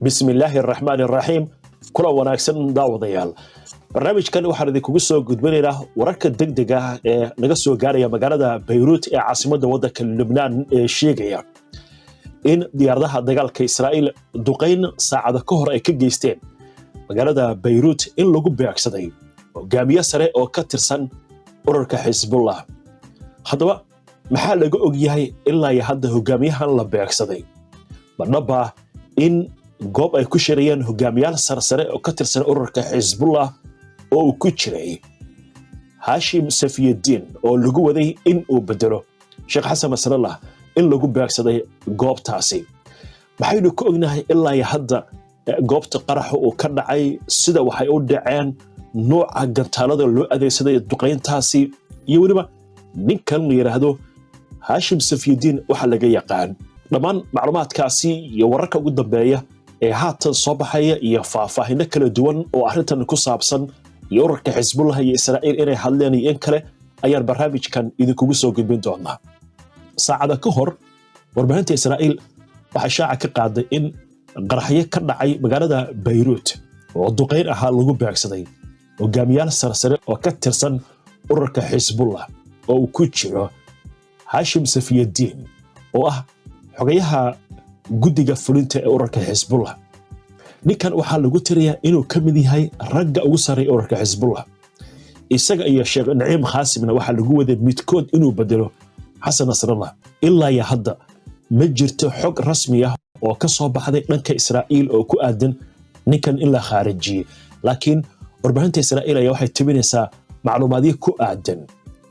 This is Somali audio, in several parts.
بسم الله الرحمن الرحيم كل wanaagsan daawadayaal barnaamijkan waxaan idinku soo gudbinaynaa wararka degdega ah ee naga soo gaaraya magaalada Beirut ee caasimadda waddanka Lebanon ee sheegaya in diyaaradaha dagaalka Israa'iil duqeyn saacado ka hor ay ka geysteen magaalada Beirut in lagu beegsaday hogaamiye sare oo ka tirsan ururka Hezbollah haddaba maxaa laga og yahay ilaa hadda hogaamiyahan la beegsaday marnaba in goob ay ku shirayeen hogaamiyaal sarsare oo ka tirsan ururka Hezbollah oo ku jiray Hashim Safiyuddin oo lagu waday in uu bedelo Sheikh Hassan Nasrallah in lagu beegsaday goobtaasi maxaynu ku ognahay ilaa hadda goobta qaraxa oo ka dhacay sida waxay u dhaceen nooca gantaalada loo adeegsaday duqeyntaasi iyo waliba ninkan la yiraahdo Hashim Safiyuddin waxa laga yaqaan dhammaan macluumaadkaasi iyo wararka ugu dambeeya ee haatan soo baxaya iyo faahfaahinno kala duwan oo arrintan ku saabsan iyo ururka Hezbollah iyo Israa'iil inay hadleen in kale ayaan barnaamijkan idinku soo gudbin doonaa saacada ka hor warbaahinta Israa'iil waxa shaaca ka qaaday in qaraxyo ka dhacay magaalada Beirut oo duqeyn ahaa lagu beegsaday hogaamiyaal sarsare oo ka tirsan ururka Hezbollah oo ku jiro Hashim Safiyuddin oo ah xogayaha guddiga fulinta ee ururka Hezbollah ninkan waxa lagu tiriyaa inuu ka mid yahay ragga ugu sareeya ururka Hezbollah isaga iyo Sheikh Naim Qasimna waxa lagu waday midkood inuu bedelo Hassan Nasrallah ilaa hadda ma jirto xog rasmi ah oo ka soo baxday dhanka Israa'iil oo ku aadan ninkan in la khaarijiyay laakiin warbaahinta Israa'iil ayaa waxay tibinaysaa macluumaadyo ku aadan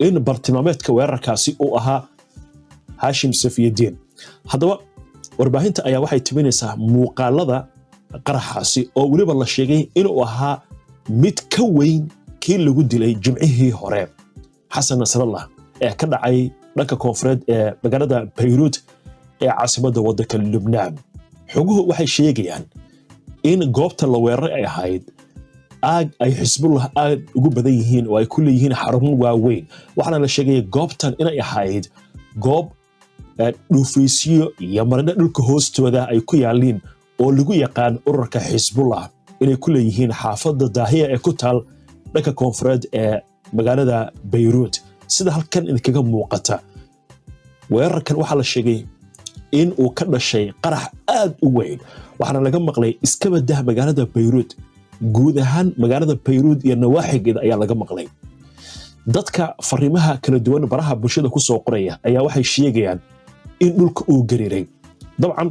in bartilmaameedka weerarkaasi uu ahaa Hashim Safiyuddin haddaba warbaahinta ayaa waxay tibinaysaa muuqaalada qaraxaasi oo waliba la sheegay inuu ahaa mid ka weyn kii lagu dilay jimcihii hore Hassan Nasrallah ee ka dhacay dhanka koonfureed ee magaalada Beirut ee caasimadda waddanka Lebanon xoguhu waxay sheegayaan in goobta la weeraray ay ahayd aag ay Hezbollah aad ugu badan yihiin oo ay ku leeyihiin xarumo waaweyn waxaana la sheegay goobtan inay ahayd goob dhuufeysyo iyo marna dhulka hoostooda ay ku yaaliin oo lagu yaqaan ururka Hezbollah inay ku leeyihiin xaafadda Daahiya ee ku taal dhanka koonfureed ee magaalada Beirut sida halkan idinkaga muuqata weerarkan waxa la sheegay in uu ka dhashay qarax aad u weyn waxaana laga maqlay iskabadah magaalada Beirut guud ahaan magaalada Beirut iyo nawaaxigeeda ayaa laga maqlay dadka fariimaha kala duwan baraha bulshada ku soo qoraya ayaa waxay sheegayaan in dhulka uu gariiray dabcan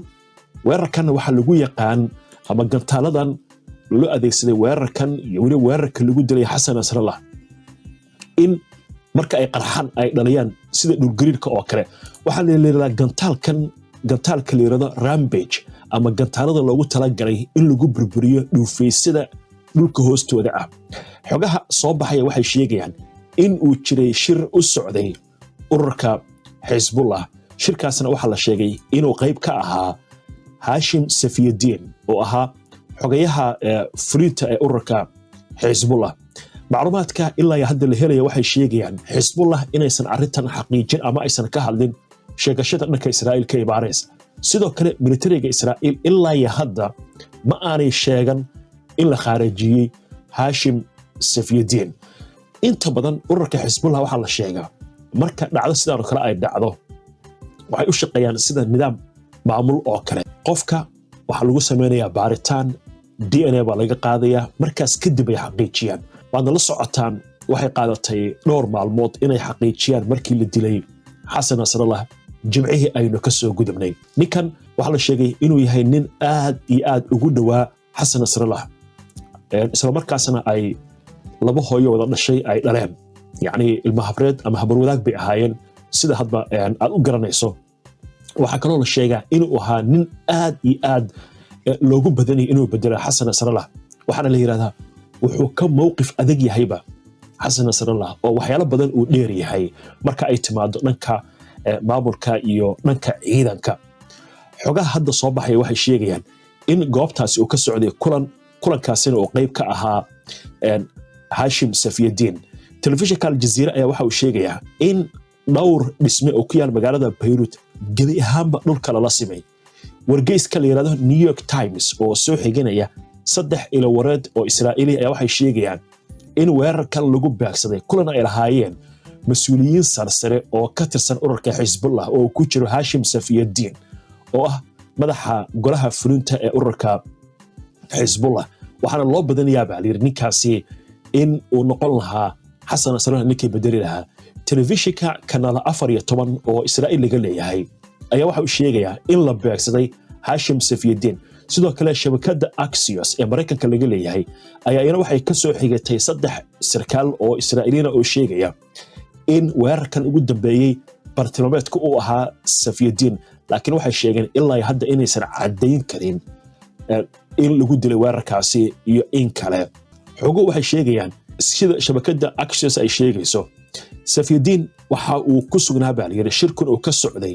weerarkan waxa lagu yaqaan ama gantaaladan loo adeegsaday weerarkan iyo wali weerarka lagu dilay Hassan Nasrallah in marka ay qarxan ay dhaliyaan sida dhul gariirka oo kale waxa la leeyahay gantaalka la yiraahdo rampage ama gantaalada loogu talagalay in lagu burburiyo dhuufeysida dhulka hoostooda ah xogaha soo baxaya waxay sheegayaan in uu jiray shir u socday ururka Hezbollah shirkaasna waxa la sheegay inuu qayb ka ahaa Hashim Safiyuddin oo ahaa xogayaha fulinta ee ururka Hezbollah macluumaadka ilaa hadda la helaya waxay sheegayaan Hezbollah inaysan arrintan xaqiijin ama aysan ka hadlin sheegashada dhanka Israa'iil ka imaanaysa sidoo kale militariga Israa'iil ilaa hadda ma aanay sheegan in la khaarijiyay Hashim Safiyuddin inta badan ururka Hezbollah waxa la sheegaa marka dhacdo sidoo kale ay dhacdo waxay u shaqeeyaan sida nidaam maamul oo kale qofka waxa lagu sameeyaa baaritaan DNA ba laga qaadayaa markaas kadib ay xaqiijiyaan waana la socotaan waxay qaadatay dhowr maalmood inay xaqiijiyaan markii la dilay Hassan Nasrallah jimcihii aynu ka soo gudubnay ninkan waxa la sheegay inuu yahay nin aad iyo aad ugu dhawaa Hassan Nasrallah isla markaasna ay laba hooyo wada dhashay ay dhaleen yacni ilma habreed ama habar wadaag bay ahaayeen sida hadba aad u garanayso waxa kaloo la sheegaa inuu ahaa nin aad iyo aad loogu badanay inuu bedelo Hassan Nasrallah waxaana la yiraahdaa wuxuu ka mowqif adag yahayba Hassan Nasrallah oo waxyaalo badan uu dheer yahay marka ay timaado dhanka maamulka iyo dhanka ciidanka xogaha hadda soo baxay waxay sheegayaan in goobtaasi uu ka socday kulankaasina oo qayb ka ahaa Hashim Safiyuddin telefishinka Al Jazeera ayaa waxa uu sheegayaa in dhowr dhisme oo ku yaal magaalada Beirut gebi ahaanba dhulka la simay wargeyska la yiraahdo New York Times oo soo xiganaya 3 ilo wareed oo Israa'iili ayaa waxay sheegayaan in weerarkan lagu baagsaday kulan ay lahaayeen mas'uuliyiin sarsare oo ka tirsan ururka Hezbollah oo ku jiro Hashim Safiyuddin oo ah madaxa golaha fulinta ee ururka Hezbollah waxaana loo badan yaabaa ninkaasi in uu noqon lahaa Xasan Nasrallah ninkii bedeli lahaa telefishinka kanal 14 oo Israa'iil laga leeyahay ayaa waxa uu sheegayaa in la beegsaday Hashim Safiyuddin sidoo kale shabakada Axios ee Mareykanka laga leeyahay ayaa iyana waxay ka soo xigatay 3 sarkaal oo Israa'iiliina oo sheegaya in weerarkan ugu dambeeyay bartilmaameedku uu ahaa Safiyuddin laakiin waxay sheegeen ilaa hadda inaysan cadeyn karin in lagu dilay weerarkaasi iyo in kale xogo waxay sheegayaan sida shabakada Axios ay sheegayso Safiyuddin waxa uu ku sugnaa baaliyada shirkan oo ka socday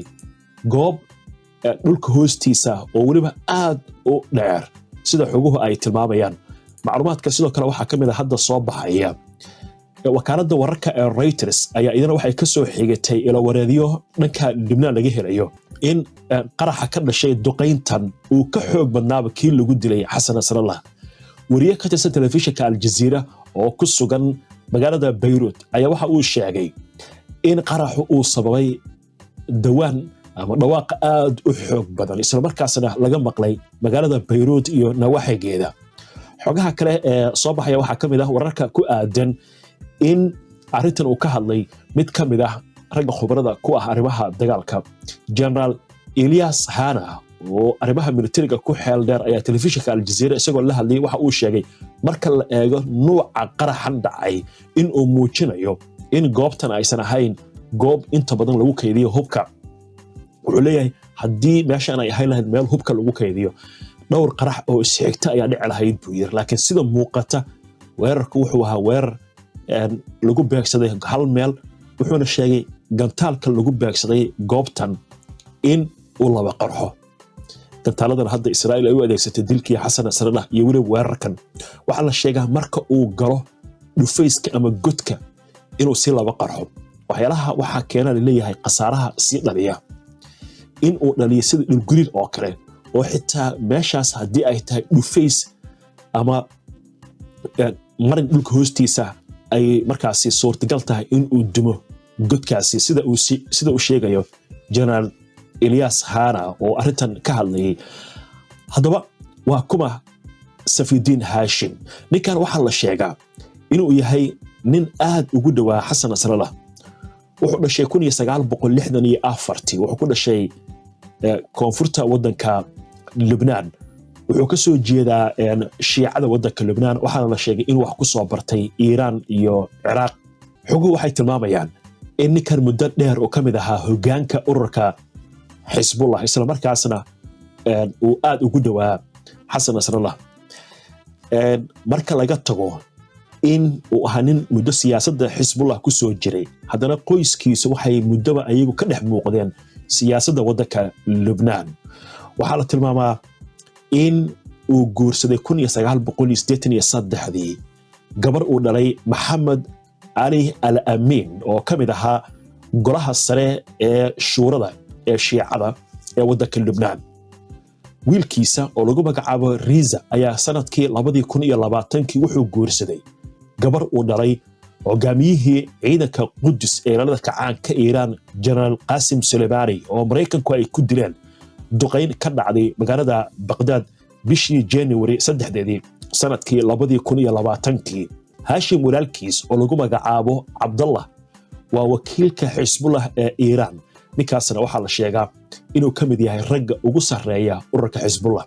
goob dhulka hoostiisa oo waliba aad u dheer sida xoguhu ay tilmaamayaan macluumaadka sidoo kale waxa kamid ah hadda soo baxaya wakaaladda wararka ee Reuters ayaa idina waxay ka soo xigatay ilo wareediyo dhanka Lebanon laga helayo in qaraxa ka dhashay duqeyntan uu ka xoog badnaaba kii lagu dilay Xasan Nasrallah wariye ka tirsan telefishinka Al Jazeera oo ku sugan magaalada Beirut ayaa waxa uu sheegay in qaraxu uu sababay dawaan ama dhawaaq aad u xoog badan isla markaasna laga maqlay magaalada Beirut iyo nawaaxigeeda xogaha kale ee soo baxaya waxa kamid ah wararka ku aadan in arintan uu ka hadlay mid kamid ah ragga khubarada ku ah arrimaha dagaalka General Elias Hana oo arrimaha militariga ku xeel dheer ayaa telefishinka Al Jazeera isagoo la hadlay waxa uu sheegay marka la eego nooca qaraxan dhacay in uu muujinayo in goobtan aysan ahayn goob inta badan lagu kaydiyo hubka wuxuu leeyahay haddii meeshan ay ahayn lahayd meel hubka lagu kaydiyo dhowr qarax oo isxigta ayaa dhici lahayd buu yiri laakiin sida muuqata weerarku wuxuu ahaa weerar lagu beegsaday hal meel wuxuuna sheegay gantaalka lagu beegsaday goobtan in uu laba qarxo gantaaladan hadda Israa'iil ay u adeegsatay dilkii Xasan Nasrallah iyo waliba weerarkan waxa la sheegaa marka uu galo dhufayska ama godka inuu si laba qarxo waxyaalaha waxa keenay leeyahay qasaaraha si dhaliya in uu dhaliyo sida dhulguriir oo kale oo xitaa meeshaas hadii ay tahay dhufays ama marin dhulka hoostiisa ay markaasi suurtagal tahay in uu dumo godkaasi sida uu sheegayo General Elias Hana oo arintan ka hadlayay hadaba waa kuma Safiyuddin Hashim ninkan waxa la sheegaa inuu yahay nin aad ugu dhawaa Xasan Nasrallah wuxuu dhashay 1964 wuxuu ku dhashay koonfurta wadanka Lebanon wuxuu ka soo jeedaa shiicada wadanka Lebanon waxaana la sheegay in wax ku soo bartay Iran iyo Iraq xogu waxay tilmaamayaan in ninkan muddo dheer oo kamid ahaa hoggaanka ururka Hezbollah isla markaasna uu aad ugu dhawaa Xasan Nasrallah marka laga tago in uu ahaa nin muddo siyaasadda Hezbollah ku soo jiray haddana qoyskiisa waxay muddaba ayagu ka dhex muuqdeen siyaasadda wadanka Lebanon waxaa la tilmaamaa in uu guursaday 1983 gabar uu dhalay Maxamed Ali Al-Amin oo kamid ahaa golaha sare ee shuurada ee shiicada ee wadanka Lebanon wiilkiisa oo lagu magacaabo Riza ayaa sanadkii 2020 wuxuu guursaday gabar uu dhalay hogaamiyihii ciidanka Quds ee ilaalada kacaanka Iran General Qasim Soleimani oo Mareykanku ay ku dileen duqeyn ka dhacday magaalada Baghdad bishii January 3 sanadkii 2020 Hashim walaalkiis oo lagu magacaabo Abdullah waa wakiilka Hezbollah ee Iran ninkaasna waxa la sheegaa inuu kamid yahay ragga ugu sareeya ururka Hezbollah